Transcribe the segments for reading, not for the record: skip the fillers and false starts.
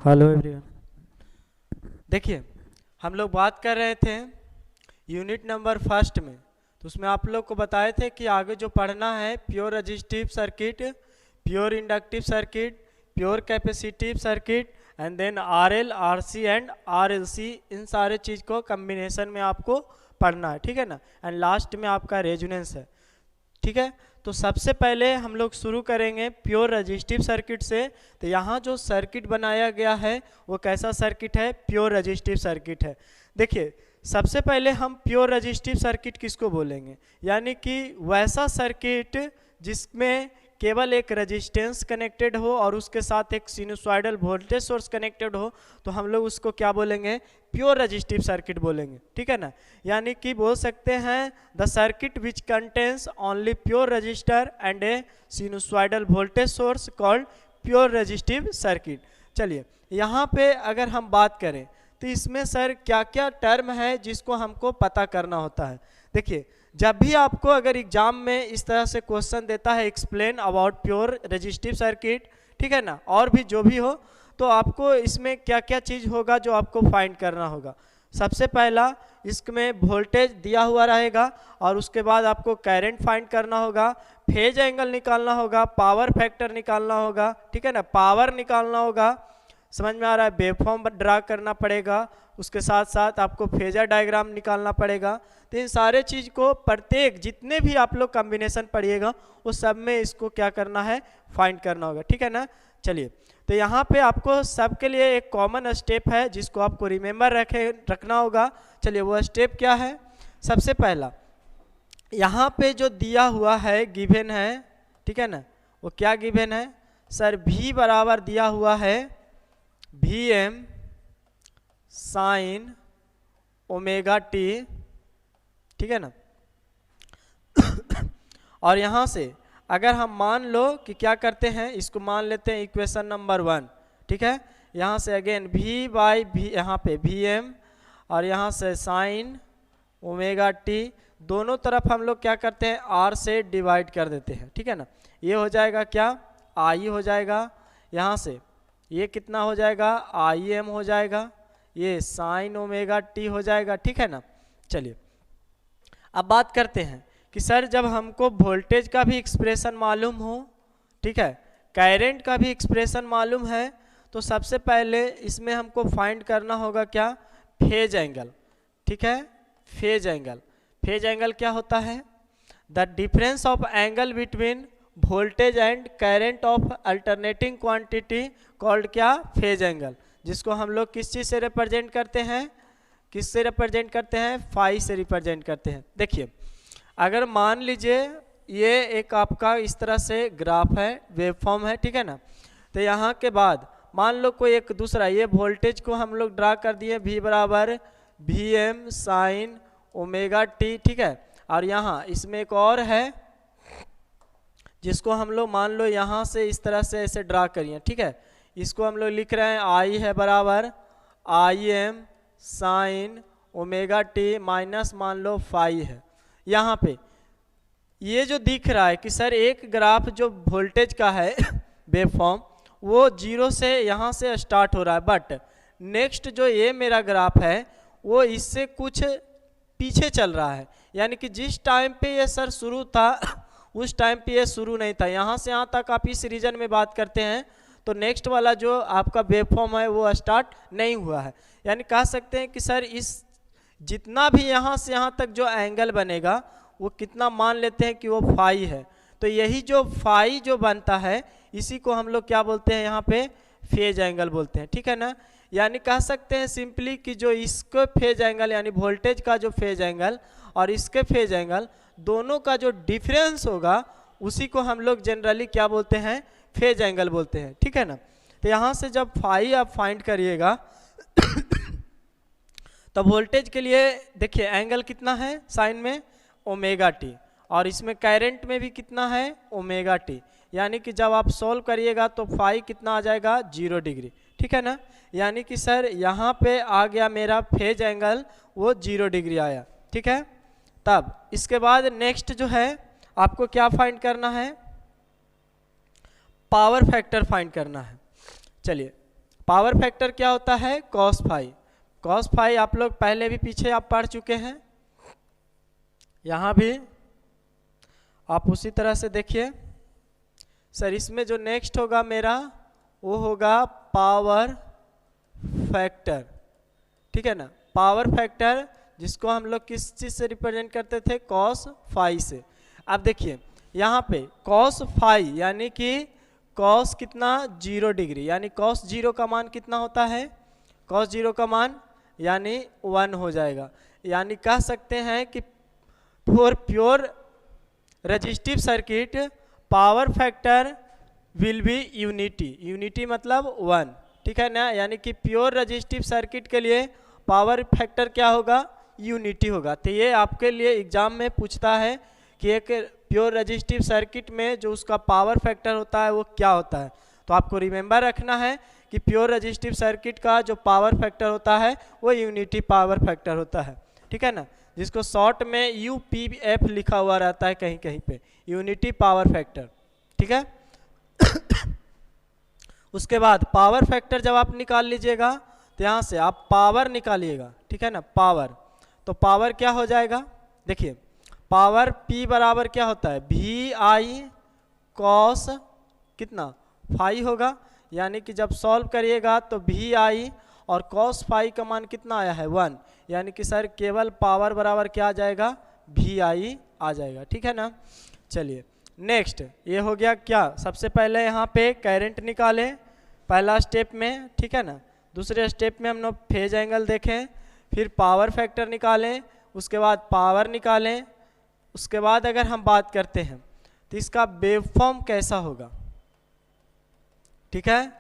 Hello everyone. देखिए, हम लोग बात कर रहे थे यूनिट नंबर फर्स्ट में, तो उसमें आप लोग को बताए थे कि आगे जो पढ़ना है pure resistive circuit, pure inductive circuit, pure capacitive circuit and then RL, RC and RLC, इन सारे चीज़ को कम्बिनेशन में आपको पढ़ना है, ठीक है ना। एंड लास्ट में आपका रेजोनेंस है, ठीक है। तो सबसे पहले हम लोग शुरू करेंगे प्योर रेजिस्टिव सर्किट से। तो यहाँ जो सर्किट बनाया गया है वो कैसा सर्किट है? प्योर रेजिस्टिव सर्किट है। देखिए, सबसे पहले हम प्योर रेजिस्टिव सर्किट किसको बोलेंगे? यानी कि वैसा सर्किट जिसमें केवल एक रेजिस्टेंस कनेक्टेड हो और उसके साथ एक सिनुसॉइडल वोल्टेज सोर्स कनेक्टेड हो, तो हम लोग उसको क्या बोलेंगे? प्योर रेजिस्टिव सर्किट बोलेंगे, ठीक है ना। यानी कि बोल सकते हैं the circuit which contains only pure resistor and a sinusoidal voltage source called pure resistive circuit. चलिए, यहाँ पे अगर हम बात करें तो इसमें सर क्या क्या टर्म है जिसको हमको पता करना होता है। देखिए, जब भी आपको अगर एग्जाम में इस तरह से क्वेश्चन देता है explain about pure resistive circuit, ठीक है ना, और भी जो भी हो, तो आपको इसमें क्या क्या चीज़ होगा जो आपको फाइंड करना होगा। सबसे पहला, इसमें वोल्टेज दिया हुआ रहेगा और उसके बाद आपको करंट फाइंड करना होगा, फेज एंगल निकालना होगा, पावर फैक्टर निकालना होगा, ठीक है ना, पावर निकालना होगा, समझ में आ रहा है, वेवफॉर्म ड्रा करना पड़ेगा, उसके साथ साथ आपको फेजर डायग्राम निकालना पड़ेगा। तो इन सारे चीज़ को प्रत्येक जितने भी आप लोग कॉम्बिनेशन पढ़िएगा उस सब में इसको क्या करना है? फाइंड करना होगा, ठीक है ना। चलिए, तो यहाँ पे आपको सबके लिए एक कॉमन स्टेप है जिसको आपको रिमेंबर रखना होगा। चलिए, वो स्टेप क्या है? सबसे पहला, यहाँ पे जो दिया हुआ है गिवन है, ठीक है ना, वो क्या गिवन है? सर V बराबर दिया हुआ है Vm साइन ओमेगा टी, ठीक है ना। और यहाँ से अगर हम मान लो कि क्या करते हैं, इसको मान लेते हैं इक्वेशन नंबर 1, ठीक है। यहाँ से अगेन V बाई V, यहाँ पे Vm और यहाँ से साइन ओमेगा टी, दोनों तरफ हम लोग क्या करते हैं? R से डिवाइड कर देते हैं, ठीक है ना। ये हो जाएगा क्या? I हो जाएगा, यहाँ से ये कितना हो जाएगा? Im हो जाएगा, ये साइन ओमेगा टी हो जाएगा, ठीक है ना। चलिए, अब बात करते हैं कि सर जब हमको वोल्टेज का भी एक्सप्रेशन मालूम हो, ठीक है, करंट का भी एक्सप्रेशन मालूम है, तो सबसे पहले इसमें हमको फाइंड करना होगा क्या? फेज एंगल, ठीक है। फेज एंगल, फेज एंगल क्या होता है? The difference of angle between voltage and current of alternating quantity called क्या? फेज एंगल, जिसको हम लोग किस चीज़ से रिप्रेजेंट करते हैं? किस से रिप्रेजेंट करते हैं? फाई से रिप्रेजेंट करते हैं। देखिए, अगर मान लीजिए ये एक आपका इस तरह से ग्राफ है, वेवफॉर्म है, ठीक है ना। तो यहाँ के बाद मान लो कोई एक दूसरा, ये वोल्टेज को हम लोग ड्रा कर दिए V बराबर Vm साइन ओमेगा टी, ठीक है। और यहाँ इसमें एक और है जिसको हम लोग मान लो यहाँ से इस तरह से ऐसे ड्रा करिए, ठीक है। इसको हम लोग लिख रहे हैं I है बराबर Im sine omega T minus मान लो फाई है। यहाँ पे ये जो दिख रहा है कि सर एक ग्राफ जो वोल्टेज का है वेवफॉर्म, वो 0 से यहाँ से स्टार्ट हो रहा है, बट नेक्स्ट जो ये मेरा ग्राफ है वो इससे कुछ पीछे चल रहा है। यानी कि जिस टाइम पे ये सर शुरू था उस टाइम पे ये शुरू नहीं था। यहाँ से यहाँ तक आप इस रीजन में बात करते हैं तो नेक्स्ट वाला जो आपका वेवफॉर्म है वो स्टार्ट नहीं हुआ है। यानी कह सकते हैं कि सर इस जितना भी यहाँ से यहाँ तक जो एंगल बनेगा वो कितना मान लेते हैं कि वो फाई है। तो यही जो फाई जो बनता है इसी को हम लोग क्या बोलते हैं? यहाँ पे फेज एंगल बोलते हैं, ठीक है ना। यानी कह सकते हैं सिंपली कि जो इसके फेज एंगल यानी वोल्टेज का जो फेज एंगल और इसके फेज एंगल दोनों का जो डिफरेंस होगा उसी को हम लोग जनरली क्या बोलते हैं? फेज एंगल बोलते हैं, ठीक है ना। तो यहाँ से जब फाई आप फाइंड करिएगा तो वोल्टेज के लिए देखिए एंगल कितना है साइन में? ओमेगा टी, और इसमें करंट में भी कितना है? Omega T. यानी कि जब आप सॉल्व करिएगा तो फाई कितना आ जाएगा? 0 डिग्री, ठीक है ना। यानी कि सर यहाँ पे आ गया मेरा फेज एंगल, वो 0 डिग्री आया, ठीक है। तब इसके बाद नेक्स्ट जो है आपको क्या फाइंड करना है? पावर फैक्टर फाइंड करना है। चलिए, पावर फैक्टर क्या होता है, कॉस फाई। कॉस फाई आप लोग पहले भी पीछे आप पढ़ चुके हैं, यहाँ भी आप उसी तरह से देखिए। सर इसमें जो नेक्स्ट होगा मेरा वो होगा पावर फैक्टर, ठीक है ना। पावर फैक्टर जिसको हम लोग किस चीज़ से रिप्रेजेंट करते थे, कॉस फाई से। अब देखिए यहाँ पे कॉस फाई यानी कि कॉस कितना 0 डिग्री, यानी कॉस 0 का मान कितना होता है, कॉस 0 का मान यानी 1 हो जाएगा। यानी कह सकते हैं कि for pure resistive circuit power factor will be unity. Unity मतलब 1, ठीक है ना। यानी कि प्योर रेजिस्टिव सर्किट के लिए पावर फैक्टर क्या होगा, यूनिटी होगा। तो ये आपके लिए एग्जाम में पूछता है कि एक प्योर रेजिस्टिव सर्किट में जो उसका पावर फैक्टर होता है वो क्या होता है। तो आपको रिमेंबर रखना है कि प्योर रेजिस्टिव सर्किट का जो पावर फैक्टर होता है वो यूनिटी पावर फैक्टर होता है, ठीक है ना, जिसको शॉर्ट में UPF लिखा हुआ रहता है कहीं कहीं पे, यूनिटी पावर फैक्टर, ठीक है। उसके बाद पावर फैक्टर जब आप निकाल लीजिएगा तो यहाँ से आप पावर निकालिएगा, ठीक है ना, पावर। तो पावर क्या हो जाएगा, देखिए पावर P बराबर क्या होता है, VI कॉस कितना फाई होगा। यानी कि जब सॉल्व करिएगा तो VI और कॉस फाई का मान कितना आया है 1, यानी कि सर केवल पावर बराबर क्या आ जाएगा, VI आ जाएगा, ठीक है ना। चलिए नेक्स्ट ये हो गया क्या, सबसे पहले यहाँ पे करंट निकालें पहला स्टेप में, ठीक है ना। दूसरे स्टेप में हम लोग फेज एंगल देखें, फिर पावर फैक्टर निकालें, उसके बाद पावर निकालें। उसके बाद अगर हम बात करते हैं तो इसका वेवफॉर्म कैसा होगा, ठीक है,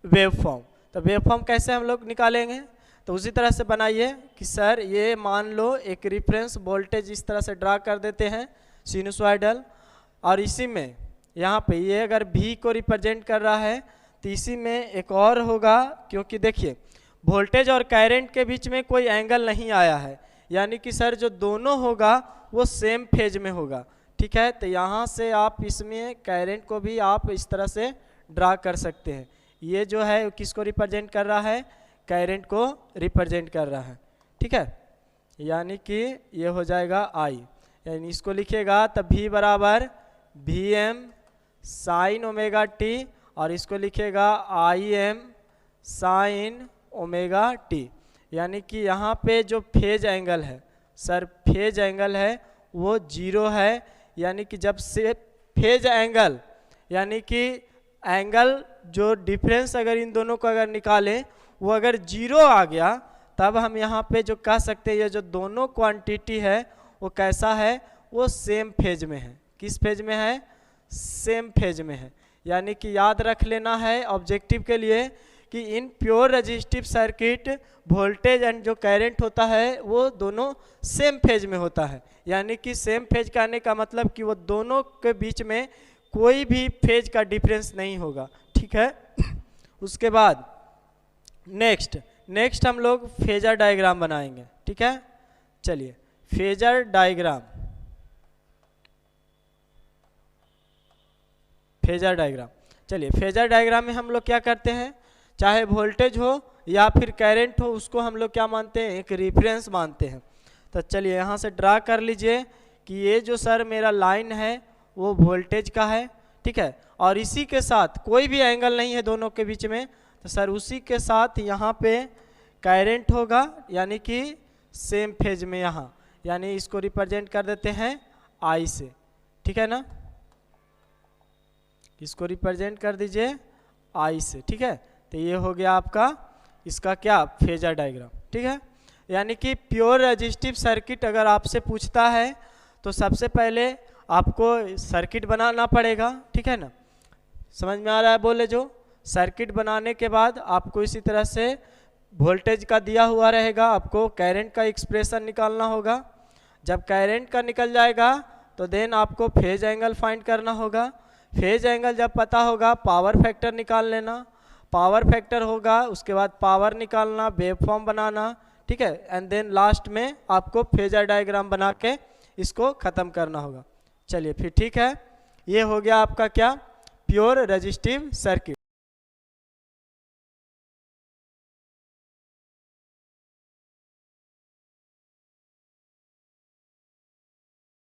वेवफॉर्म। तो वेवफॉर्म कैसे हम लोग निकालेंगे, तो उसी तरह से बनाइए कि सर ये मान लो एक रिफरेंस वोल्टेज इस तरह से ड्रा कर देते हैं सिनुसॉइडल, और इसी में यहाँ पे ये अगर V को रिप्रेजेंट कर रहा है तो इसी में एक और होगा, क्योंकि देखिए वोल्टेज और करंट के बीच में कोई एंगल नहीं आया है, यानी कि सर जो दोनों होगा वो सेम फेज में होगा, ठीक है। तो यहाँ से आप इसमें करंट को भी आप इस तरह से ड्रा कर सकते हैं। ये जो है किसको रिप्रेजेंट कर रहा है, करंट को रिप्रेजेंट कर रहा है, ठीक है। यानी कि ये हो जाएगा I, यानी इसको लिखिएगा तब V बराबर VM साइन ओमेगा t, और इसको लिखिएगा IM साइन ओमेगा t। यानी कि यहाँ पे जो फेज एंगल है, सर फेज एंगल है वो 0 है। यानी कि जब से फेज एंगल यानी कि एंगल जो डिफरेंस अगर इन दोनों को अगर निकालें वो अगर 0 आ गया तब हम यहाँ पे जो कह सकते हैं ये जो दोनों क्वांटिटी है वो कैसा है, वो सेम फेज में है। किस फेज में है, सेम फेज में है। यानी कि याद रख लेना है ऑब्जेक्टिव के लिए कि in pure resistive circuit voltage and जो करंट होता है वो दोनों सेम फेज में होता है। यानी कि सेम फेज कहने का मतलब कि वो दोनों के बीच में कोई भी फेज का डिफरेंस नहीं होगा, ठीक है। उसके बाद नेक्स्ट हम लोग फेजर डायग्राम बनाएंगे, ठीक है। चलिए फेजर डायग्राम, फेजर डायग्राम, चलिए फेजर डायग्राम में हम लोग क्या करते हैं, चाहे वोल्टेज हो या फिर करंट हो उसको हम लोग क्या मानते हैं, एक रेफरेंस मानते हैं। तो चलिए यहाँ से ड्रा कर लीजिए कि ये जो सर मेरा लाइन है वो वोल्टेज का है, ठीक है, और इसी के साथ कोई भी एंगल नहीं है दोनों के बीच में, तो सर उसी के साथ यहाँ पे करंट होगा, यानी कि सेम फेज में यहाँ, यानी इसको रिप्रेजेंट कर देते हैं I से, ठीक है ना। इसको रिप्रेजेंट कर दीजिए I से, ठीक है। तो ये हो गया आपका इसका क्या, फेजर डायग्राम, ठीक है। यानी कि प्योर रेजिस्टिव सर्किट अगर आपसे पूछता है तो सबसे पहले आपको सर्किट बनाना पड़ेगा, ठीक है ना। समझ में आ रहा है बोले, जो सर्किट बनाने के बाद आपको इसी तरह से वोल्टेज का दिया हुआ रहेगा, आपको करंट का एक्सप्रेशन निकालना होगा। जब करंट का निकल जाएगा तो देन आपको फेज एंगल फाइंड करना होगा। फेज एंगल जब पता होगा पावर फैक्टर निकाल लेना, पावर फैक्टर होगा उसके बाद पावर निकालना, वेवफॉर्म बनाना, ठीक है, एंड देन लास्ट में आपको फेजर डायग्राम बना के इसको ख़त्म करना होगा। चलिए फिर ठीक है, ये हो गया आपका क्या, प्योर रेजिस्टिव सर्किट।